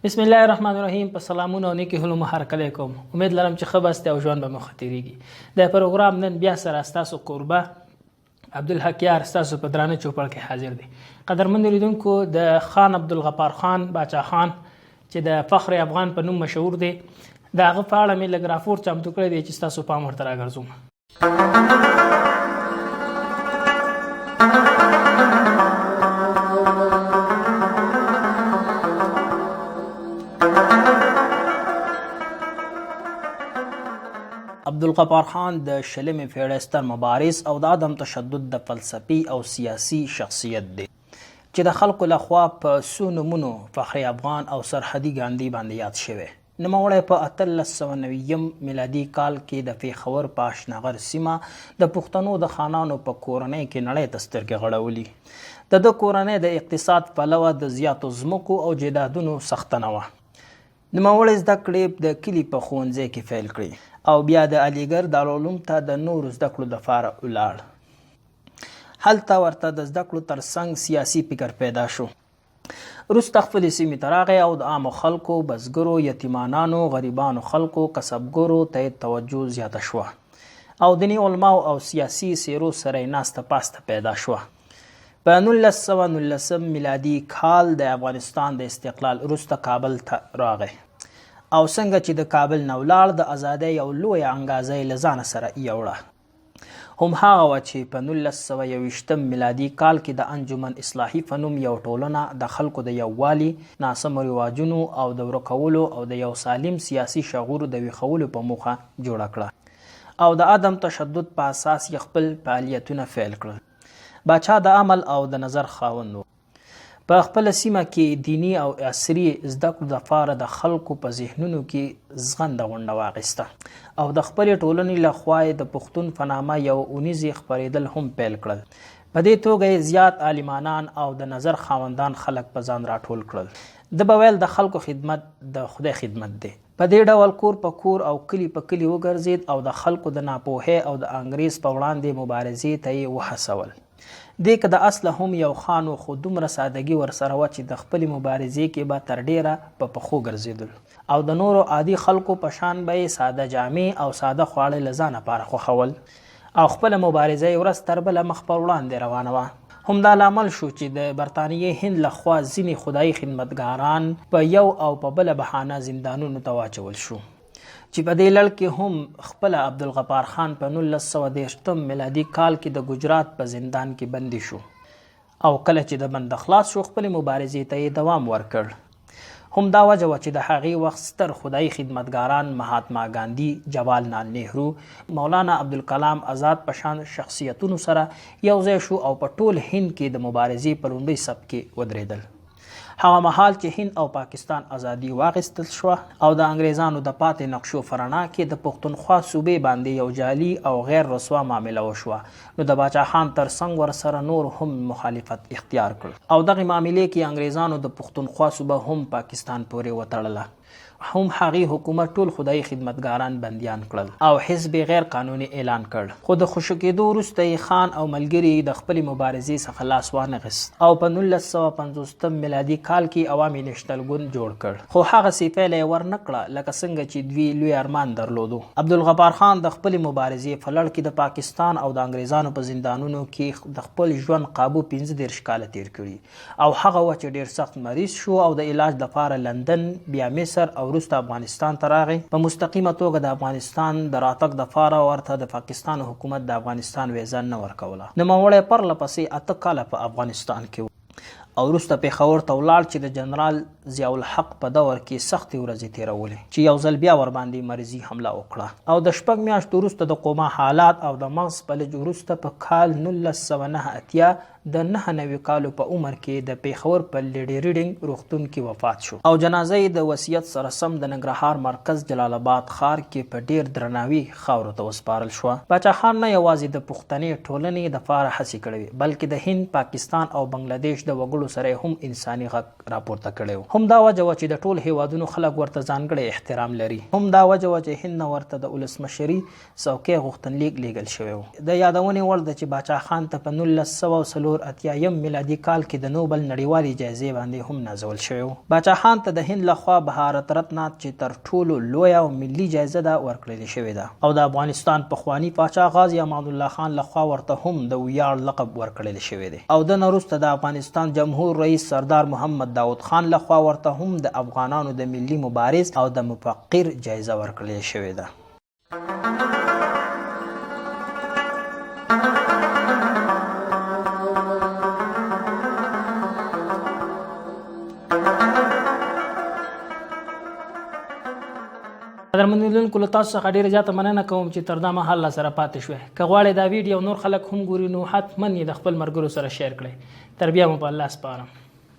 بسم الله الرحمن الرحیم. په سلامونه او نیکی هلو محرکلی کوم. امید لرم چې ښه بسته او ژوند به مو ښه تیریږي. د پروګرام نن بیا سره ستاسو قربه عبدالحق یار ستاسو په درانه چوپړ کې حاضر دی. قدرمن لیدونکو، د خان عبدالغفار خان باچا خان چې د فخر افغان په نوم مشهور دی، د هغه په اړه مې لږ راپور چمتو کړی دی چې ستاسو پام ورته راګرځوم. عبدالغفار خان د شلمې پېړۍ ستر مبارز او د عدم تشدد د فلسفي او سیاسي شخصیت دی چې د خلکو لخوا په څو نومونو فخر افغان او سرحدي ګاندي باندې یاد شوی. نوموړی په 1890 میلادي کال کې د پېښور په اشنغر سیمه د پښتنو د خانانو په کورنۍ کې نړۍ ته سترګې غړولي. د ده کورنۍ د اقتصاد پلوه د زیاتو ځمکو او جایدادونو څښتنه وه. نوموړی زده کړې د کلي په ښوونځي کې پیل کړې او بیا د علیګړ دارالعلوم ته د نورو زده کړو لپاره ولاړ. هلته ورته د زده کړو ترڅنګ سیاسي فکر پیدا شو. وروسته خپلې سیمې ته راغی او د عامو خلکو، بزګرو، یتیمانانو، غریبانو خلکو، کسبګرو ته توجه زیاته شوه او دیني علماو او سیاسي څیرو سره یې ناسته پاسته پیدا شوه. په 1919 میلادي کال د افغانستان د استقلال وروسته کابل ته راغی او څنګه چې د کابل نه ولاړ، د ازادۍ یو لویه انګازه یې له ځانه سره یوړه. هم هغه وه چې په 1921 میلادي کال کې د انجمن اصلاحي په نوم یو ټولنه د خلکو د یووالي، ناسمو رواجونو او د ورکولو او د یو سالم سیاسي شعور د ویښولو په موخه جوړه کړه او د عدم تشدد په اساس یې خپل فعالیتونه پیل کړل. باچا د عمل او د نظر خاوند و. په خپل سیمه کې دینی او عصري زده کړو لپاره د خلکو په ذهنونو کې زغنده غونډه واخیسته او د خپلې ټولنې لخوا د پښتون په نامه یو اونیزې خپرېدل هم پیل کړل. په دې توګه یې زیات عالمانان او د نظر خاوندان خلک په ځان راټول کړل. د به ویل د خلکو خدمت د خدای خدمت دی. په دې ډول کور په کور او کلی په کلی وګرځید او د خلکو د ناپوهۍ او د انګریز په وړاندې مبارزې ته یې وهڅول. دې که د اصله هم یو خان و، خو دومره سادګي ورسره وه چې د خپلې مبارزې کې به تر ډیره په پښو ګرځېدل او د نورو عادي خلکو په شان به یې ساده جامې او ساده خواړه له ځانه لپاره خوښول او خپله مبارزه یې ورځ تر بله مخ پر وړاندې روانه وه. همدا لامل شو چې د برطانیې هند لخوا ځینې خدایي خدمتګاران په یو او په بله بهانه زندانونو ته واچول شو چې په دې لړ کې هم خپله عبدالغفار خان په 1913 میلادي کال کې د ګجرات په زندان کې بندي شو او کله چې د بند خلاص شو خپلې مبارزې ته یې دوام ورکړ. همدا وجه وه چې د هغې وخت ستر خدایي خدمتګاران مهاتما ګاندي، جواهرلال نهرو، مولانا عبدالکلام آزاد په شان شخصیتونو سره یو ځای شو او په ټول هند کې د مبارزې په لومړي صف کې ودرېدل. هغه مهال چې هند او پاکستان ازادي واخیستل شوه او د انګریزانو د پاتې نقشو فرنا کې د پښتونخوا صوبې باندې یو جعلي او غیر رسوا معامله وشوه، نو د باچا خان ترڅنګ ورسره نور هم مخالفت اختیار کړ او دغه معاملې کې انګریزانو د پښتونخوا صوبه هم پاکستان پورې وتړله. هم هغې حکومت ټول خدایي خدمتګاران بندیان کړل او حزب غیر قانوني اعلان کړ. خو د خوشو کېدو وروسته یې خان او ملګري د خپلې مبارزې څخه لاس وانخیست او په 1950 میلادي کال کې عوامي نېشنل ګوند جوړ کړ. خو هغسې پیله یې ورنه کړه لکه څنګه چې دوی لوی ارمان درلودو. عبدالغفار خان د خپلې مبارزې په لړ کې د پاکستان او د انګریزانو په زندانونو کې د خپل ژوند قابو 15 کاله تیر کړي او هغه وه چې ډېر سخت مریض شو او د علاج لپاره لندن، بیا مصر او وروسته افغانستان ته راغی. په مستقیمه توګه د افغانستان د راتګ دپاره ورته د پاکستان حکومت د افغانستان ویزه نه ورکوله. نوموړی پرله پسې 8 کاله په افغانستان کې او وروسته پېښور ته ولاړ چې د جنرال ضیاء الحق په دور کې سختې ورځې تېرولې چې یو ځل بیا ورباندې مرضي حمله وکړه او د 6 میاشتو وروسته د قوما حالات او د مغز په لږ وروسته په کال 1989 د 99 کالو په عمر کې د پېښور په لیډي ریډینګ روغتون کې وفات شو او جنازه یې د وصیت سره سم د ننګرهار مرکز جلال آباد ښار کې په ډیر درناوي خاورو ته وسپارل شوه. باچا خان نه یوازې د پښتنې ټولنې دپاره هڅې کړې بلکې د هند، پاکستان او بنګلادیش د وګړو سره هم انساني غږ راپورته کړی و. همدا وجه وه چې د ټول هیوادونو خلک ورته ځانګړی احترام لري. همدا وجه وه چې هند نه ورته د ولسمشري څوکۍ غوښتنلیک لیږل شوی و. د یادونې وړ ده چې باچا خان ته په 1904 1980 میلادي کال کې د نوبل نړیوالې جایزې باندې هم نازول شوی و. باچا خان ته د هند لخوا بهارت رتنا چې تر ټولو لویه او ملي جایزه ده ورکړل شوې ده او د افغانستان پخوانی پاچا غازي امان الله خان لخوا ورته هم د ویاړ لقب ورکړل شوی دی او د وروسته د افغانستان جمهور رئیس سردار محمد داود خان لخوا ورته هم د افغانانو د ملي مبارز او د مفقر جایزه ورکړل شوې ده. قدرمن لیدونکو له تاسو څخه ډېره زیاته مننه کوم چې تر دا مهال سره پاتې شوئ. که غواړئ دا ویډیو نور خلک هم ګوري نو حتما یې د خپل ملګرو سره شیر کړئ. تر بیا مو په الله سپارم.